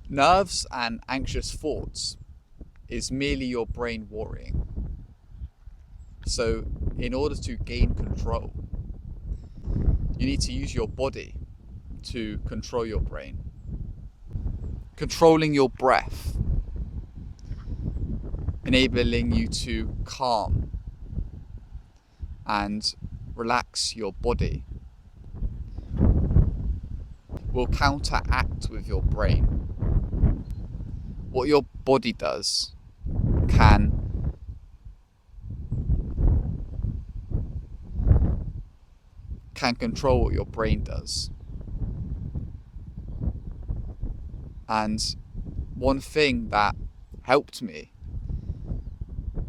Nerves and anxious thoughts is merely your brain worrying. So, in order to gain control, you need to use your body to control your brain. Controlling your breath, enabling you to calm and relax your body, will counteract with your brain. What your body does can control what your brain does. And one thing that helped me,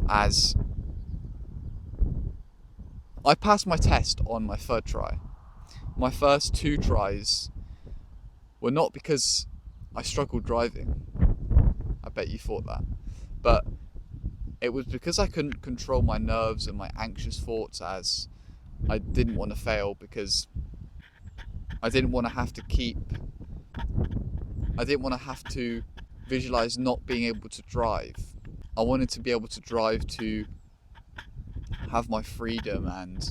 as I passed my test on my third try. My first two tries were not because I struggled driving. I bet you thought that. But it was because I couldn't control my nerves and my anxious thoughts, as I didn't want to fail, because I didn't want to have to visualize not being able to drive. I wanted to be able to drive to have my freedom and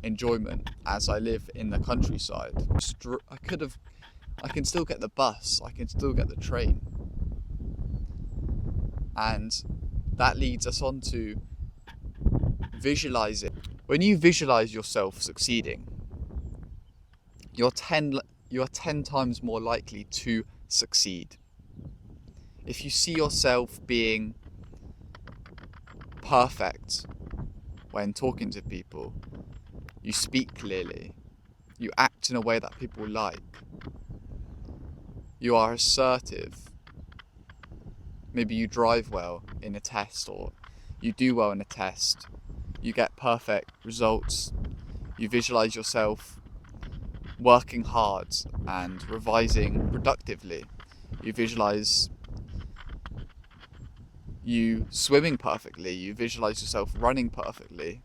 enjoyment as I live in the countryside. I can still get the bus, I can still get the train. And that leads us on to visualizing. When you visualize yourself succeeding, you're 10 times more likely to succeed. If you see yourself being perfect when talking to people, you speak clearly, you act in a way that people like, you are assertive, maybe you drive well in a test, or you do well in a test, you get perfect results, you visualize yourself working hard and revising productively, you visualize you swimming perfectly, you visualize yourself running perfectly,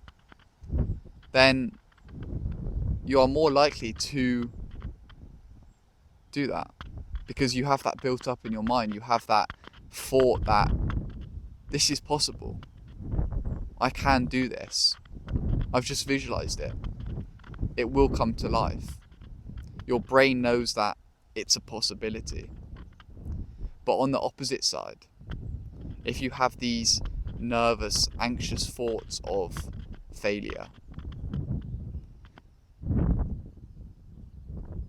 then you are more likely to do that, because you have that built up in your mind. You have that thought that this is possible, I can do this, I've just visualized it, it will come to life. Your brain knows that it's a possibility. But on the opposite side, if you have these nervous, anxious thoughts of failure,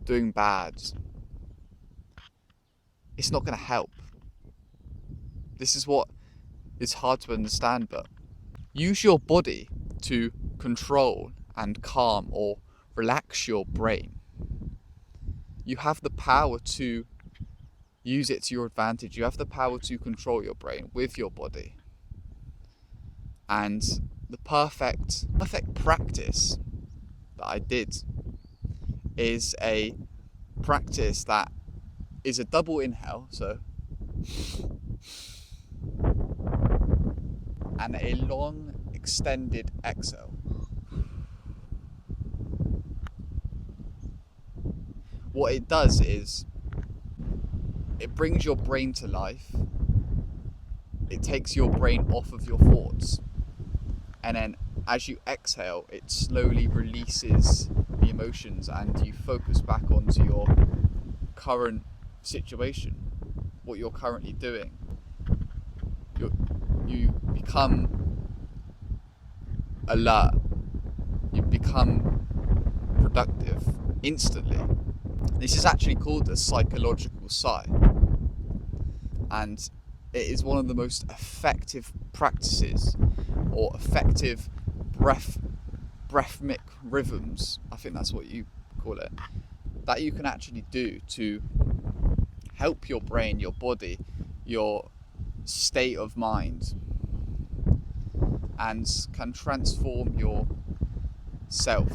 doing bad, it's not going to help. This is what is hard to understand, but use your body to control and calm or relax your brain. You have the power to use it to your advantage. You have the power to control your brain with your body. And the perfect practice that I did is a practice that is a double inhale, so, and a long extended exhale. What it does is it brings your brain to life. It takes your brain off of your thoughts. And then as you exhale, it slowly releases the emotions and you focus back onto your current situation, what you're currently doing. You become alert. You become productive instantly. This is actually called the psychological sigh. And it is one of the most effective practices, or effective breathmic rhythms, I think that's what you call it, that you can actually do to help your brain, your body, your state of mind, and can transform your self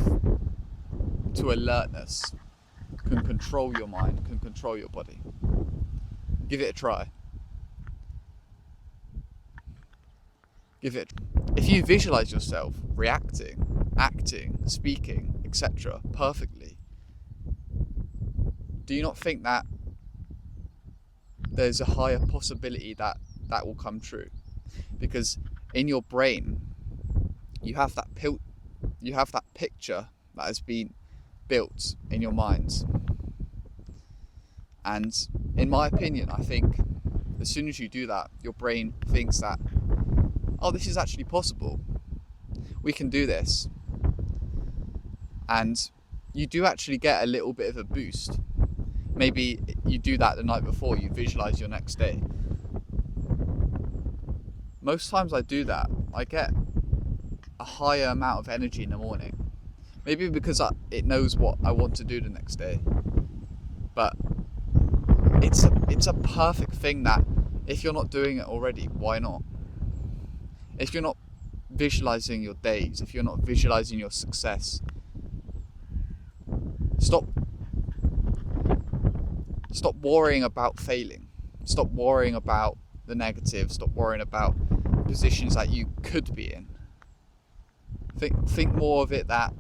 to alertness, can control your mind, can control your body. Give it a try. If you visualize yourself reacting, acting, speaking, etc. perfectly, do you not think that there's a higher possibility that that will come true, because in your brain you have that picture that has been built in your mind. And in my opinion, I think as soon as you do that, your brain thinks that, oh, this is actually possible, we can do this. And you do actually get a little bit of a boost. Maybe you do that the night before, you visualize your next day. Most times I do that, I get a higher amount of energy in the morning. Maybe because it knows what I want to do the next day. But it's a perfect thing that if you're not doing it already, why not? If you're not visualizing your days, if you're not visualizing your success, stop worrying about failing. Stop worrying about the negative. Stop worrying about positions that you could be in. Think more of it that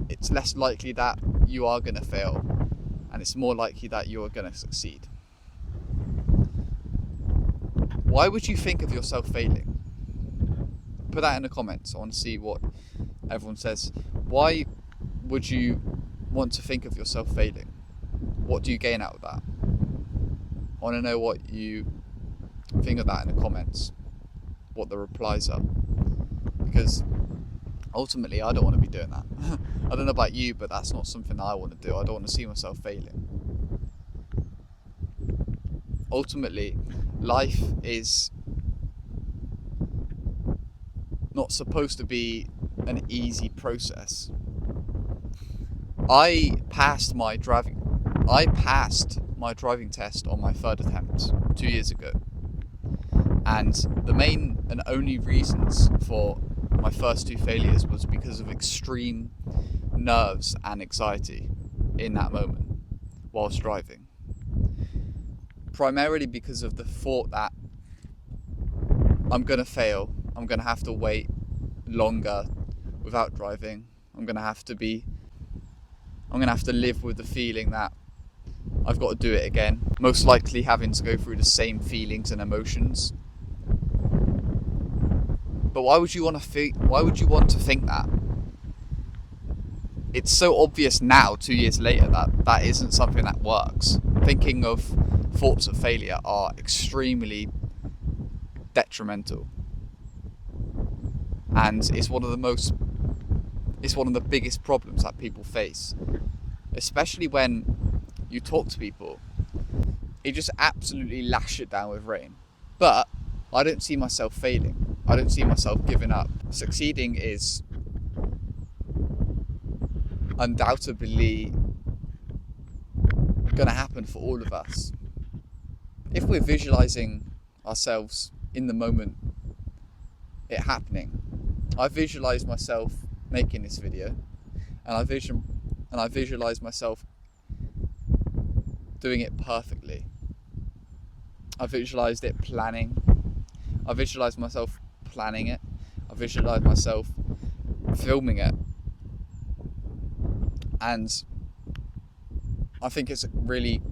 it's less likely that you are going to fail, and it's more likely that you are going to succeed. Why would you think of yourself failing? Put that in the comments. I want to see what everyone says. Why would you want to think of yourself failing? What do you gain out of that? I want to know what you think of that in the comments, what the replies are, because ultimately I don't want to be doing that. I don't know about you, but that's not something that I want to do. I don't want to see myself failing. Ultimately, life is not supposed to be an easy process. I passed my driving test on my third attempt 2 years ago. And the main and only reasons for my first two failures was because of extreme nerves and anxiety in that moment whilst driving. Primarily because of the thought that I'm going to fail, I'm going to have to wait longer without driving, I'm going to have to live with the feeling that I've got to do it again, most likely having to go through the same feelings and emotions. But why would you want to think that? It's so obvious now, 2 years later, that that isn't something that works. Thinking of thoughts of failure are extremely detrimental, and it's one of the biggest problems that people face, especially when you talk to people. You just absolutely lash it down with rain. But I don't see myself failing. I don't see myself giving up. Succeeding is undoubtedly going to happen for all of us. If we're visualizing ourselves in the moment, it happening. I visualize myself making this video, and I visualize myself doing it perfectly. I visualized it planning. I visualized myself planning it. I visualized myself filming it. And I think it's a really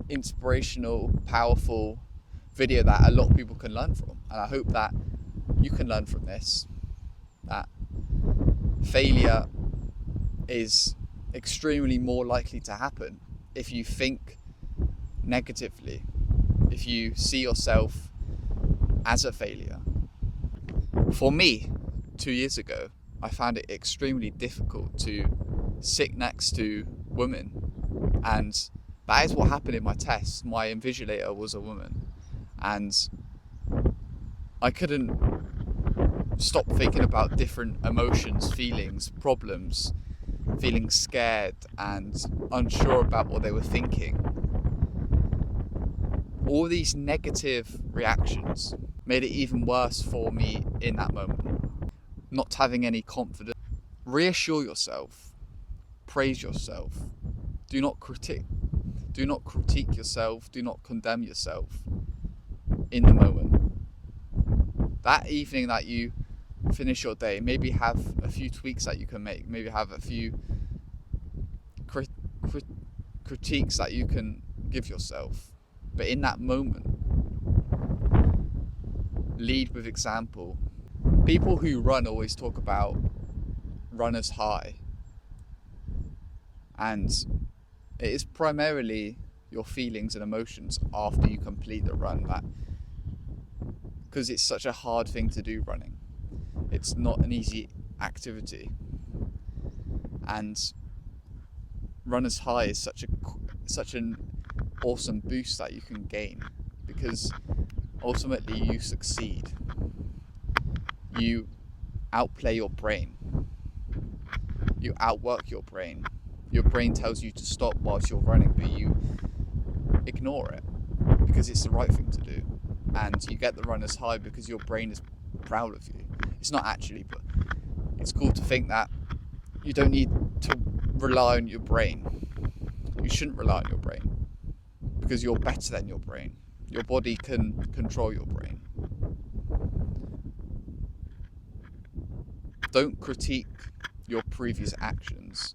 inspirational, powerful video that a lot of people can learn from. And I hope that you can learn from this, that failure is extremely more likely to happen if you think negatively, if you see yourself as a failure. For me, 2 years ago, I found it extremely difficult to sit next to women, and that is what happened in my test. My invigilator was a woman, and I couldn't stop thinking about different emotions, feelings, problems, feeling scared and unsure about what they were thinking. All these negative reactions made it even worse for me in that moment. Not having any confidence. Reassure yourself. Praise yourself. Do not critique yourself. Do not condemn yourself in the moment. That evening that you finish your day, maybe have a few tweaks that you can make. Maybe have a few critiques that you can give yourself. But in that moment, lead with example. People who run always talk about runner's high, and it is primarily your feelings and emotions after you complete the run, that because it's such a hard thing to do, running. It's not an easy activity, and runner's high is such an awesome boost that you can gain, because ultimately you succeed. You outplay your brain. You outwork your brain. Your brain tells you to stop whilst you're running, but you ignore it because it's the right thing to do. And you get the runner's high because your brain is proud of you. It's not actually, but it's cool to think that you don't need to rely on your brain. You shouldn't rely on your brain because you're better than your brain. Your body can control your brain. Don't critique your previous actions.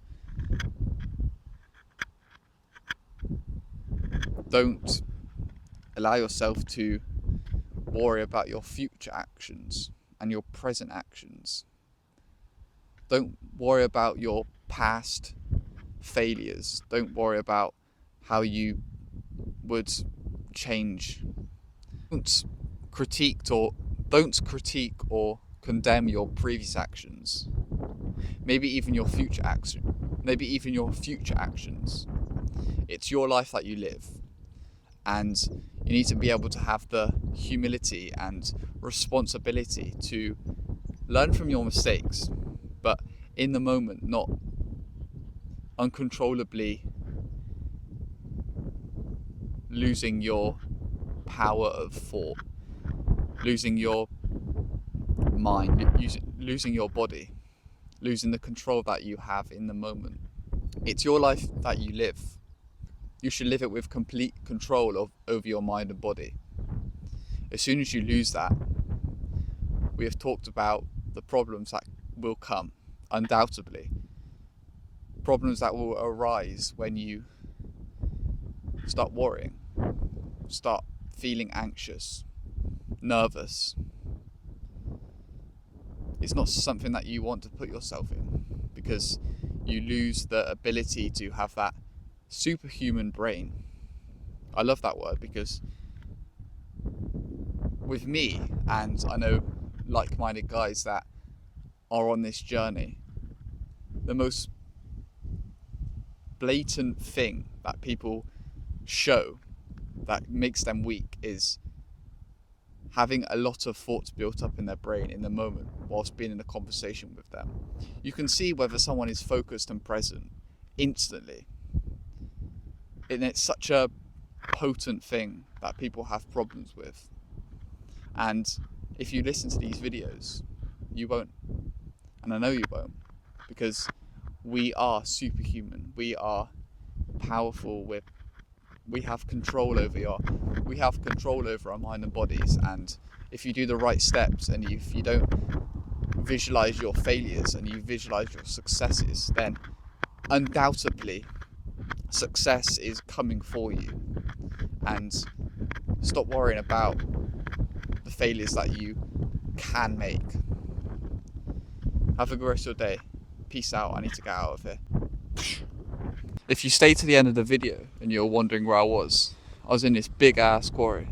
Don't allow yourself to worry about your future actions and your present actions. Don't worry about your past failures. Don't worry about how you would change. Don't critique or condemn your previous actions. Maybe even your future actions. It's your life that you live, and you need to be able to have the humility and responsibility to learn from your mistakes, but in the moment, not uncontrollably losing your power of thought, losing your mind, losing your body, losing the control that you have in the moment. It's your life that you live. You should live it with complete control over your mind and body. As soon as you lose that, we have talked about the problems that will come, undoubtedly. Problems that will arise when you start worrying, start feeling anxious, nervous. It's not something that you want to put yourself in, because you lose the ability to have that superhuman brain. I love that word, because with me, and I know like-minded guys that are on this journey, the most blatant thing that people show that makes them weak is having a lot of thoughts built up in their brain in the moment whilst being in a conversation with them. You can see whether someone is focused and present instantly. And it's such a potent thing that people have problems with. And if you listen to these videos, you won't. And I know you won't, because we are superhuman. We are powerful. We have control over our mind and bodies. And if you do the right steps, and if you don't visualize your failures and you visualize your successes, then undoubtedly success is coming for you. And stop worrying about the failures that you can make. Have a good rest of your day. Peace out. I need to get out of here. If you stay to the end of the video and you're wondering where I was in this big ass quarry.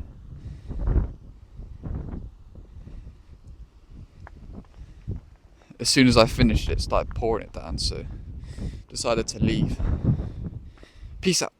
As soon as I finished it, started pouring it down, so decided to leave. Peace out.